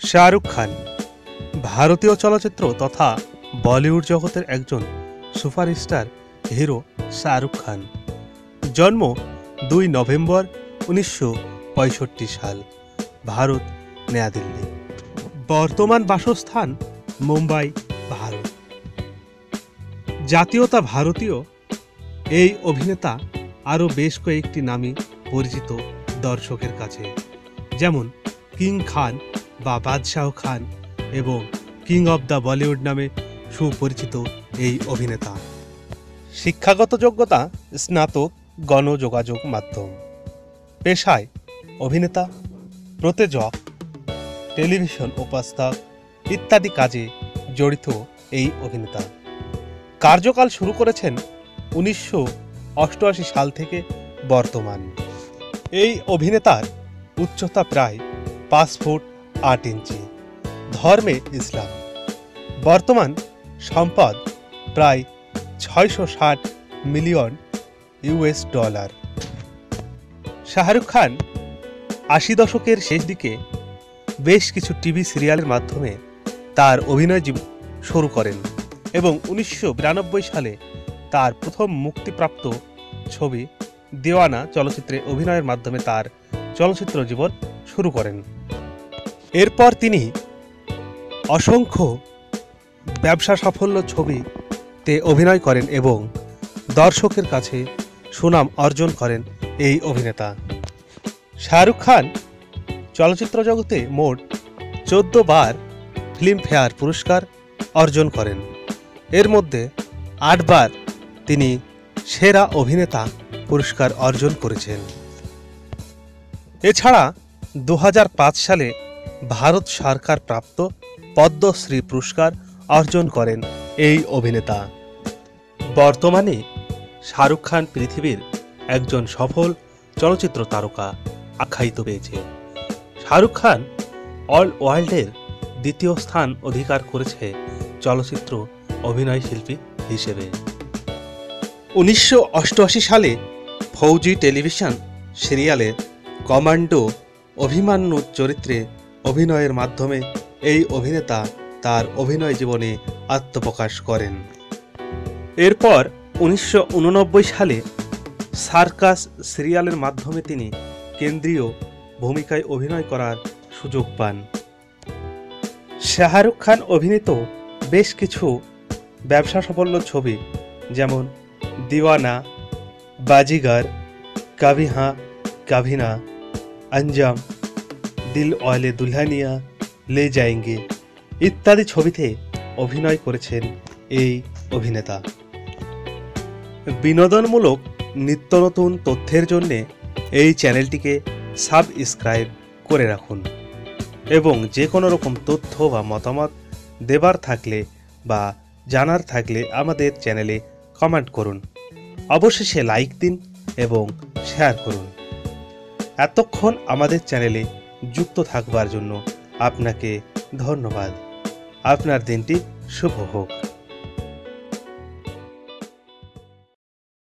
শাহরুখ খান ভারতীয় চলচ্চিত্র তথা বলিউড জগতের একজন সুপারস্টার হিরো। শাহরুখ খান জন্ম 2 নভেম্বর 1965 সাল, ভারত, নয়াদিল্লি। বর্তমান বাসস্থান মুম্বাই, ভারত। জাতীয়তা ভারতীয়। এই অভিনেতা আরও বেশ কয়েকটি নামে পরিচিত দর্শকের কাছে, যেমন কিং খান বা বাদশাহ খান এবং কিং অব দ্য বলিউড নামে সুপরিচিত এই অভিনেতা। শিক্ষাগত যোগ্যতা স্নাতক, গণযোগাযোগ মাধ্যম। পেশায় অভিনেতা, প্রযোজক, টেলিভিশন উপস্থাপক ইত্যাদি কাজে জড়িত এই অভিনেতা। কার্যকাল শুরু করেছেন 1988 সাল থেকে বর্তমান। এই অভিনেতার উচ্চতা প্রায় 5 ফুট 8 ইঞ্চি। ধর্মে ইসলাম। বর্তমান সম্পদ প্রায় 660 million US dollar. Shahrukh Khan 80 দশকের শেষ দিকে বেশ কিছু টিভি সিরিয়ালের মাধ্যমে তার অভিনয় জীবন শুরু করেন এবং 1992 সালে তার প্রথম মুক্তিপ্রাপ্ত ছবি দেওয়ানা চলচ্চিত্রে অভিনয়ের মাধ্যমে তার চলচ্চিত্র জীবন শুরু করেন। এরপর তিনি অসংখ্য ব্যবসা সাফল্য ছবিতে অভিনয় করেন এবং দর্শকের কাছে সুনাম অর্জন করেন এই অভিনেতা। শাহরুখ খান চলচ্চিত্র জগতে মোট 14 বার ফিল্মফেয়ার পুরস্কার অর্জন করেন। এর মধ্যে 8 বার তিনি সেরা অভিনেতা পুরস্কার অর্জন করেছেন। এছাড়া 2005 সালে ভারত সরকার প্রাপ্ত পদ্মশ্রী পুরস্কার অর্জন করেন এই অভিনেতা। বর্তমানে শাহরুখ খান পৃথিবীর একজন সফল চলচ্চিত্র তারকা আখ্যায়িত হয়েছে। শাহরুখ খান অল ওয়ার্ল্ডের দ্বিতীয় স্থান অধিকার করেছে চলচ্চিত্র অভিনয় শিল্পী হিসেবে। 1988 সালে ফৌজি টেলিভিশন সিরিয়ালে কমান্ডো অভিমন্যু চরিত্রে অভিনয়ের মাধ্যমে এই অভিনেতা তার অভিনয় জীবনে আত্মপ্রকাশ করেন। এরপর 1989 সালে সার্কাস সিরিয়ালের মাধ্যমে তিনি কেন্দ্রীয় ভূমিকায় অভিনয় করার সুযোগ পান। শাহরুখ খান অভিনীত বেশ কিছু ব্যবসা সাফল্য ছবি যেমন দিওয়ানা, বাজিগার, কভি হ্যাঁ কভি না, অঞ্জাম, দিল ওয়ালে দুলহানিয়া লে যায়েঙ্গে ইত্যাদি ছবিতে অভিনয় করেছেন এই অভিনেতা। বিনোদনমূলক নিত্য নতুন তথ্যের জন্য এই চ্যানেলটিকে সাবস্ক্রাইব করে রাখুন এবং যে কোনো রকম তথ্য বা মতামত দেবার থাকলে বা জানার থাকলে আমাদের চ্যানেলে কমেন্ট করুন। অবশেষে লাইক দিন এবং শেয়ার করুন। এতক্ষণ আমাদের চ্যানেলে যুক্ত থাকবার জন্য আপনাকে ধন্যবাদ। আপনার দিনটি শুভ হোক।